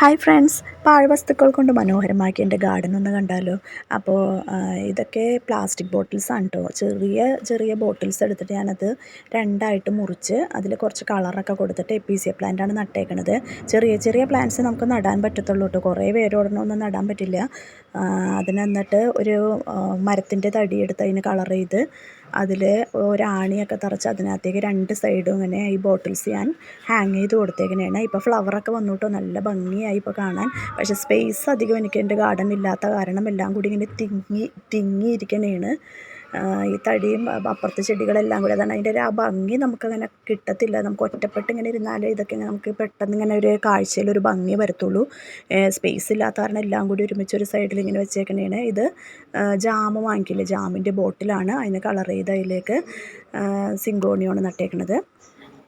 Hi friends, പാഴ്വസ്തുക്കൾ കൊണ്ട് മനോഹരമാക്കി എൻ്റെ garden ഒന്ന് കണ്ടാലോ. അപ്പോൾ ഇതൊക്കെ പ്ലാസ്റ്റിക് ബോട്ടിൽസാണ് കേട്ടോ. ചെറിയ ചെറിയ ബോട്ടിൽസ് എടുത്തിട്ട് ഞാനത് രണ്ടായിട്ട് മുറിച്ച് അതിൽ കുറച്ച് കളറൊക്കെ കൊടുത്തിട്ട് എപ്പീസിയ പ്ലാന്റാണ് നട്ടേക്കണത്. ചെറിയ ചെറിയ പ്ലാന്റ്സ് നമുക്ക് നടാൻ പറ്റത്തുള്ളൂ കേട്ടോ, കുറേ വേരോടണമൊന്നും നടാൻ പറ്റില്ല. അതിനെന്നിട്ട് ഒരു മരത്തിൻ്റെ തടി എടുത്ത് അതിന് കളർ ചെയ്ത് അതിൽ ഒരാണിയൊക്കെ തറച്ച് അതിനകത്തേക്ക് രണ്ട് സൈഡും ഇങ്ങനെ ഈ ബോട്ടിൽസ് ഞാൻ ഹാങ് ചെയ്ത് കൊടുത്തേക്കണേണ്. ഇപ്പോൾ ഫ്ലവറൊക്കെ വന്നിട്ടോ, നല്ല ഭംഗിയായി ഇപ്പോൾ കാണാൻ. പക്ഷേ സ്പേസ് അധികം എനിക്ക് എൻ്റെ ഗാർഡൻ ഇല്ലാത്ത കാരണം എല്ലാം കൂടി ഇങ്ങനെ തിങ്ങിയിരിക്കണേണ്. ഈ തടിയും അപ്പുറത്തെ ചെടികളെല്ലാം കൂടി, അതാണ് അതിൻ്റെ ഒരു ആ ഭംഗി നമുക്കങ്ങനെ കിട്ടത്തില്ല. നമുക്ക് ഒറ്റപ്പെട്ട് ഇങ്ങനെ ഇരുന്നാലേ ഇതൊക്കെ നമുക്ക് പെട്ടെന്ന് ഇങ്ങനെ ഒരു കാഴ്ചയിലൊരു ഭംഗി വരത്തുള്ളൂ. സ്പേസ് ഇല്ലാത്ത കാരണം എല്ലാം കൂടി ഒരുമിച്ച് ഒരു സൈഡിൽ ഇങ്ങനെ വെച്ചേക്കണേണ്. ഇത് ജാമ് വാങ്ങിക്കില്ലേ, ജാമിൻ്റെ ബോട്ടിലാണ്. അതിന് കളർ ചെയ്ത് അതിലേക്ക് സിങ്കോണിയാണ് നട്ടേക്കണത്.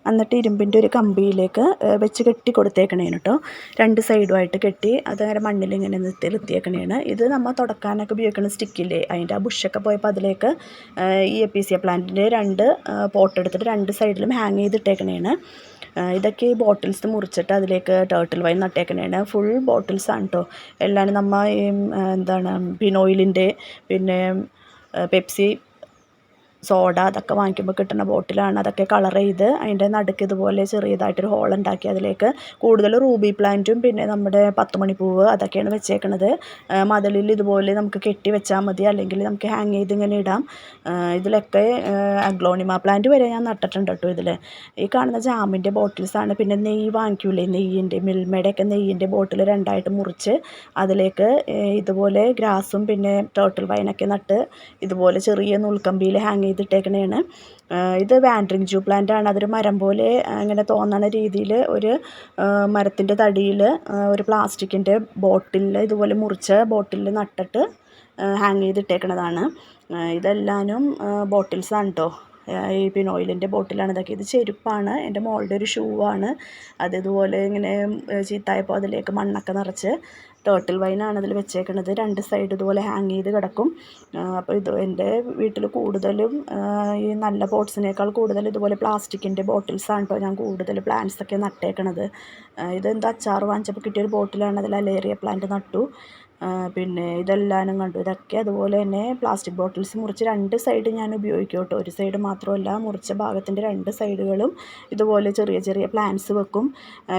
എന്നിട്ട് ഇരുമ്പിൻ്റെ ഒരു കമ്പിയിലേക്ക് വെച്ച് കെട്ടി കൊടുത്തേക്കണേന് കേട്ടോ. രണ്ട് സൈഡുമായിട്ട് കെട്ടി അതങ്ങനെ മണ്ണിലിങ്ങനെ നിർത്തിയേക്കണേന്. ഇത് നമ്മൾ തുടക്കാനൊക്കെ ഉപയോഗിക്കുന്ന സ്റ്റിക്കില്ലേ, അതിൻ്റെ ആ ബുഷൊക്കെ പോയപ്പോൾ അതിലേക്ക് ഈ എപ്പീസിയ പ്ലാന്റിൻ്റെ രണ്ട് പോട്ട് എടുത്തിട്ട് രണ്ട് സൈഡിലും ഹാങ് ചെയ്തിട്ടേക്കണേന്. ഇതൊക്കെ ഈ ബോട്ടിൽസ് മുറിച്ചിട്ട് അതിലേക്ക് ടേർട്ടിൽ വൈൻ നട്ടേക്കണേന്. ഫുൾ ബോട്ടിൽസാണ് കേട്ടോ. എല്ലാവരും നമ്മൾ ഈ എന്താണ് പിനോയിലിൻ്റെ, പിന്നെ പെപ്സി സോഡ അതൊക്കെ വാങ്ങിക്കുമ്പോൾ കിട്ടുന്ന ബോട്ടിലാണ്. അതൊക്കെ കളർ ചെയ്ത് അതിൻ്റെ നടുക്ക് ഇതുപോലെ ചെറിയതായിട്ടൊരു ഹോൾ ഉണ്ടാക്കി അതിലേക്ക് കൂടുതൽ റൂബി പ്ലാന്റും പിന്നെ നമ്മുടെ 10 മണിപ്പൂവ് അതൊക്കെയാണ് വെച്ചേക്കണത്. മതിലിൽ ഇതുപോലെ നമുക്ക് കെട്ടി വെച്ചാൽ മതി, അല്ലെങ്കിൽ നമുക്ക് ഹാങ് ചെയ്ത് ഇങ്ങനെ ഇടാം. ഇതിലൊക്കെ അഗ്ലോണിമ പ്ലാന്റ് വരെ ഞാൻ നട്ടിട്ടുണ്ട് കേട്ടോ. ഇതിൽ ഈ കാണുന്ന ജാമിൻ്റെ ബോട്ടിൽസാണ്. പിന്നെ നെയ്യ് വാങ്ങിക്കൂലേ, നെയ്യിൻ്റെ മിൽമയുടെയൊക്കെ നെയ്യിൻ്റെ ബോട്ടിൽ രണ്ടായിട്ട് മുറിച്ച് അതിലേക്ക് ഇതുപോലെ ഗ്രാസും പിന്നെ ടേർട്ടിൽ വൈനൊക്കെ നട്ട് ഇതുപോലെ ചെറിയ നൂൽക്കമ്പിയിൽ ഹാങ് ചെയ്തിട്ടേക്കണേണ്. ഇത് വാൻഡ്രിങ് ജൂ പ്ലാന്റാണ്. അതൊരു മരം പോലെ ഇങ്ങനെ തോന്നണ രീതിയിൽ ഒരു മരത്തിൻ്റെ തടിയിൽ ഒരു പ്ലാസ്റ്റിക്കിൻ്റെ ബോട്ടിലിൽ ഇതുപോലെ മുറിച്ച ബോട്ടിലിൽ നട്ടിട്ട് ഹാങ് ചെയ്തിട്ടേക്കണതാണ്. ഇതെല്ലാനും ബോട്ടിൽസാണ് കേട്ടോ. ഈ പിനോയിലിൻ്റെ ബോട്ടിലാണ് ഇതൊക്കെ. ഇത് ചെരുപ്പാണ്, എൻ്റെ മോളുടെ ഒരു ഷൂ ആണ്. അത് ഇതുപോലെ ഇങ്ങനെ ചീത്തായപ്പോൾ അതിലേക്ക് മണ്ണൊക്കെ നിറച്ച് ടേർട്ടിൽ വൈനാണ് അതിൽ വെച്ചേക്കണത്. രണ്ട് സൈഡ് ഇതുപോലെ ഹാങ് ചെയ്ത് കിടക്കും. അപ്പോൾ ഇത് എൻ്റെ വീട്ടിൽ കൂടുതലും ഈ നല്ല പോട്ട്സിനേക്കാൾ കൂടുതൽ ഇതുപോലെ പ്ലാസ്റ്റിക്കിൻ്റെ ബോട്ടിൽസാണ് കേട്ടോ ഞാൻ കൂടുതൽ പ്ലാന്റ്സൊക്കെ നട്ടേക്കണത്. ഇതെന്താ അച്ചാർ വാങ്ങിച്ചപ്പോൾ കിട്ടിയൊരു ബോട്ടിലാണ്. അതിൽ അലേറിയ പ്ലാന്റ് നട്ടു. പിന്നെ ഇതെല്ലാനും കണ്ടു. ഇതൊക്കെ അതുപോലെ തന്നെ പ്ലാസ്റ്റിക് ബോട്ടിൽസ് മുറിച്ച് രണ്ട് സൈഡ് ഞാൻ ഉപയോഗിക്കും കേട്ടോ. ഒരു സൈഡ് മാത്രമല്ല, മുറിച്ച ഭാഗത്തിൻ്റെ രണ്ട് സൈഡുകളും ഇതുപോലെ ചെറിയ ചെറിയ പ്ലാന്റ്സ് വെക്കും.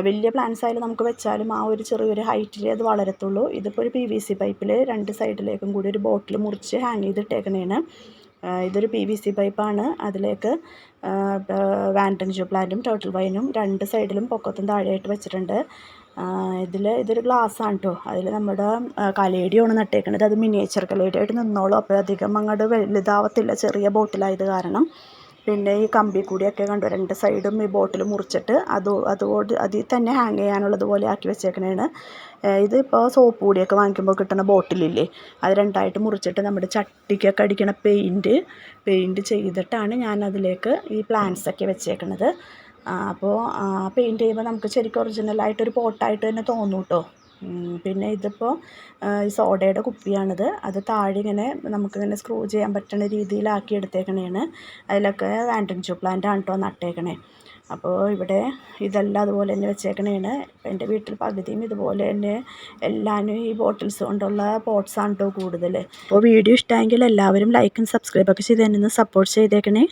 വലിയ പ്ലാന്റ്സ് ആയാലും നമുക്ക് വെച്ചാലും ആ ഒരു ചെറിയൊരു ഹൈറ്റിൽ അത് വളരത്തുള്ളൂ. ഇതിപ്പോൾ ഒരു PVC പൈപ്പിൽ രണ്ട് സൈഡിലേക്കും കൂടി ഒരു ബോട്ടിൽ മുറിച്ച് ഹാങ് ചെയ്തിട്ടേക്കണേന്. ഇതൊരു PVC പൈപ്പാണ്. അതിലേക്ക് വാൻഡ്രിങ് ജൂ പ്ലാന്റും ടേർട്ടിൽ വൈനും രണ്ട് സൈഡിലും പൊക്കത്തും താഴെയായിട്ട് വെച്ചിട്ടുണ്ട്. ഇതൊരു ഗ്ലാസ്സാണ് കേട്ടോ. അതിൽ നമ്മുടെ കലേഡിയാണ് നട്ടേക്കുന്നത്. അത് മിനിയേച്ചർ കലേഡിയായിട്ട് നിന്നോളൂ. അപ്പോൾ അധികം അങ്ങോട്ട് വലുതാവത്തില്ല, ചെറിയ ബോട്ടിലായത് കാരണം. പിന്നെ ഈ കമ്പി കൂടിയൊക്കെ കണ്ടു, രണ്ട് സൈഡും ഈ ബോട്ടിൽ മുറിച്ചിട്ട് അതിൽ തന്നെ ഹാങ് ചെയ്യാനുള്ളതുപോലെ ആക്കി വെച്ചേക്കണേണ്. ഇതിപ്പോൾ സോപ്പ് പൊടിയൊക്കെ വാങ്ങിക്കുമ്പോൾ കിട്ടുന്ന ബോട്ടിലില്ലേ, അത് രണ്ടായിട്ട് മുറിച്ചിട്ട് നമ്മുടെ ചട്ടിക്കൊക്കെ അടിക്കണ പെയിൻറ്റ് ചെയ്തിട്ടാണ് ഞാൻ അതിലേക്ക് ഈ പ്ലാന്റ്സൊക്കെ വെച്ചേക്കണത്. അപ്പോൾ പെയിൻറ്റ് ചെയ്യുമ്പോൾ നമുക്ക് ശരിക്കും ഒറിജിനലായിട്ടൊരു പോട്ടായിട്ട് തന്നെ തോന്നും കേട്ടോ. പിന്നെ ഇതിപ്പോൾ ഈ സോഡയുടെ കുപ്പിയാണിത്. അത് താഴെ ഇങ്ങനെ നമുക്കിങ്ങനെ സ്ക്രൂ ചെയ്യാൻ പറ്റുന്ന രീതിയിലാക്കി എടുത്തേക്കണേണ്. അതിലൊക്കെ വാൻഡ്രിങ് ജൂ പ്ലാന്റാണ് കേട്ടോ നട്ടേക്കണേ. അപ്പോൾ ഇവിടെ ഇതെല്ലാം അതുപോലെ തന്നെ വെച്ചേക്കണേണ്. എൻ്റെ വീട്ടിൽ പകുതിയും ഇതുപോലെ തന്നെ എല്ലാവരും ഈ ബോട്ടിൽസ് കൊണ്ടുള്ള പോട്ട്സാണ് കേട്ടോ കൂടുതൽ. അപ്പോൾ വീഡിയോ ഇഷ്ടമെങ്കിൽ എല്ലാവരും ലൈക്കും സബ്സ്ക്രൈബൊക്കെ ചെയ്ത് തന്നെ ഒന്ന് സപ്പോർട്ട് ചെയ്തേക്കണേ.